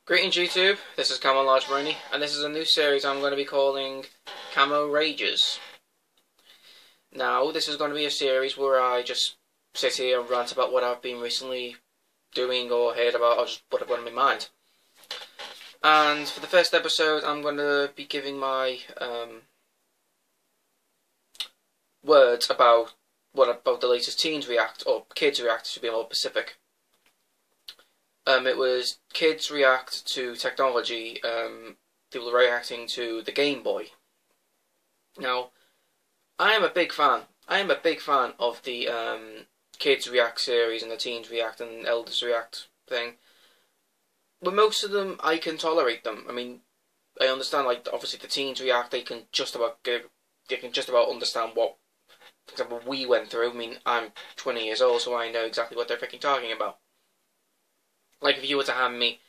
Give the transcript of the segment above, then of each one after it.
Greetings YouTube, this is Camo RAGE, and this is a new series I'm going to be calling Camo Rages. Now, this is going to be a series where I just sit here and rant about what I've been recently doing or heard about, or just what I've got in my mind. And for the first episode, I'm going to be giving my words about the latest teens react, or kids react, to be more specific. It was kids react to technology, people reacting to the Game Boy. Now, I am a big fan. I am a big fan of the kids react series and the teens react and elders react thing. With most of them, I can tolerate them. I mean, I understand, like, obviously the teens react, they can just about understand what, for example, we went through. I mean, I'm 20 years old, so I know exactly what they're freaking talking about. Like, if you were to hand me,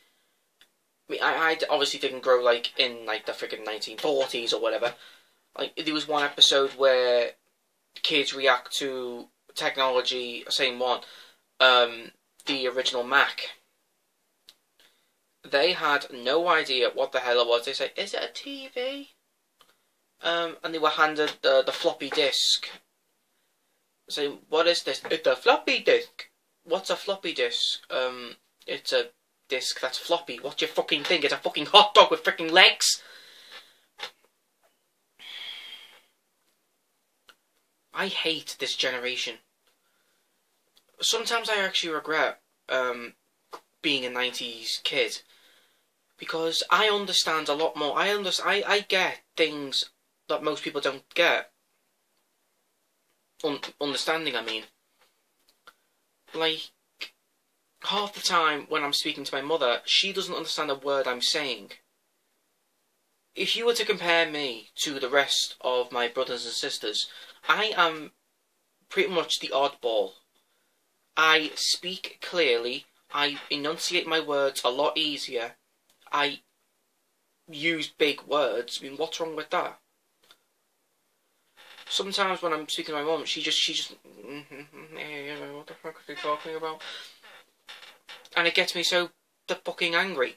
I obviously didn't grow, like, in, like, the freaking 1940s or whatever. Like, there was one episode where kids react to technology, same one, the original Mac. They had no idea what the hell it was. They say, is it a TV? And they were handed the floppy disk. Saying, what is this? It's a floppy disk. What's a floppy disk? It's a disc that's floppy. What do you fucking think? It's a fucking hot dog with freaking legs? I hate this generation. Sometimes I actually regret being a 90s kid, because I understand a lot more. I get things that most people don't get. Understanding, I mean. Like, half the time when I'm speaking to my mother, she doesn't understand a word I'm saying. If you were to compare me to the rest of my brothers and sisters, I am pretty much the oddball. I speak clearly, I enunciate my words a lot easier, I use big words. I mean, what's wrong with that? Sometimes when I'm speaking to my mum, she just what the fuck are they talking about? And it gets me so fucking angry.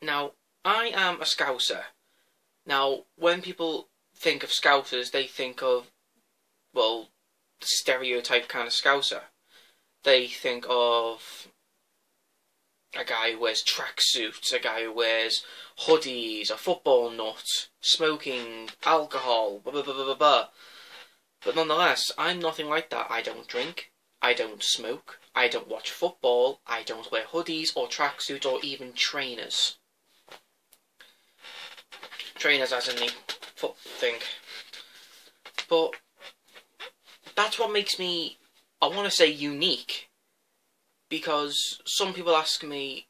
Now, I am a Scouser. Now, when people think of Scousers, they think of, well, the stereotype kind of Scouser. They think of a guy who wears tracksuits, a guy who wears hoodies, a football nut, smoking, alcohol, blah blah blah blah blah. But nonetheless, I'm nothing like that. I don't drink, I don't smoke, I don't watch football, I don't wear hoodies or tracksuits or even trainers. Trainers as in the foot thing. But that's what makes me, I want to say, unique. Because some people ask me,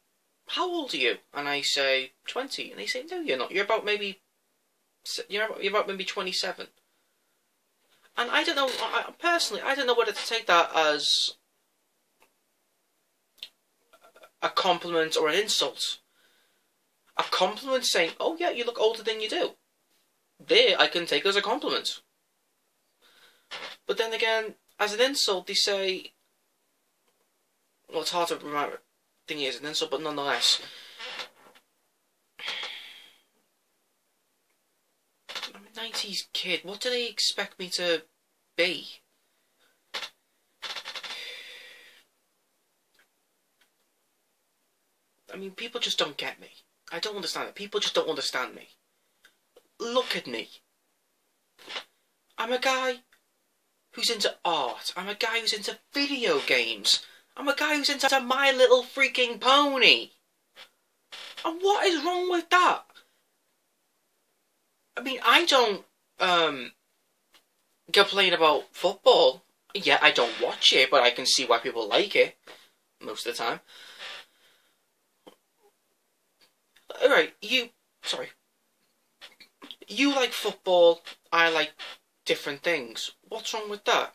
how old are you? And I say, 20. And they say, no, you're not. You're about maybe 27. And I don't know, personally, I don't know whether to take that as a compliment or an insult. A compliment saying, oh yeah, you look older than you do. There, I can take as a compliment. But then again, as an insult, they say, well, it's hard to remember thing is an insult, but nonetheless. I'm a 90s kid. What do they expect me to be? I mean, people just don't get me. I don't understand it. People just don't understand me. Look at me. I'm a guy who's into art. I'm a guy who's into video games. I'm a guy who's into My Little Freaking Pony. And what is wrong with that? I mean, I don't complain about football. Yeah, I don't watch it, but I can see why people like it most of the time. Alright, you like football, I like different things. What's wrong with that?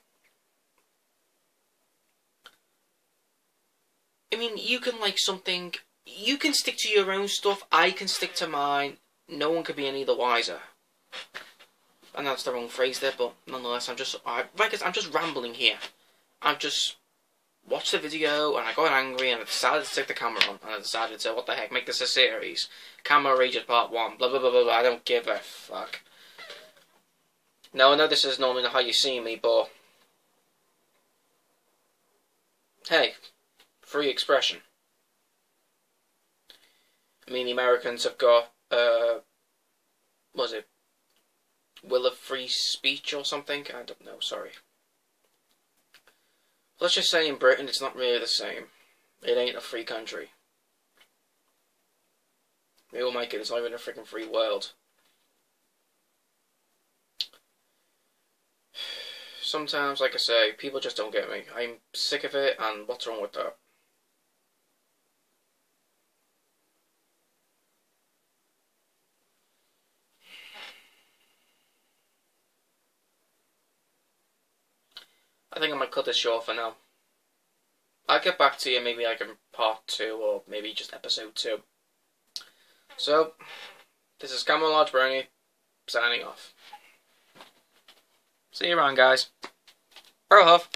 I mean, you can like something, you can stick to your own stuff, I can stick to mine, no one could be any the wiser. And that's the wrong phrase there, but nonetheless, I'm just rambling here. I'm just watched the video and I got angry and I decided to stick the camera on and I decided to, what the heck, make this a series. Camo RAGE Part 1, blah blah blah blah blah, I don't give a fuck. Now I know this is normally not how you see me, but hey, free expression. I mean, the Americans have got, what was it? Will of free speech or something? I don't know, sorry. Let's just say in Britain it's not really the same. It ain't a free country. They all make it, it's not even a freaking free world. Sometimes, like I say, people just don't get me. I'm sick of it, and what's wrong with that? I think I might cut this short for now. I'll get back to you maybe like in part 2 or maybe just episode 2. So, this is Camo RAGE signing off. See you around, guys. Bro huff.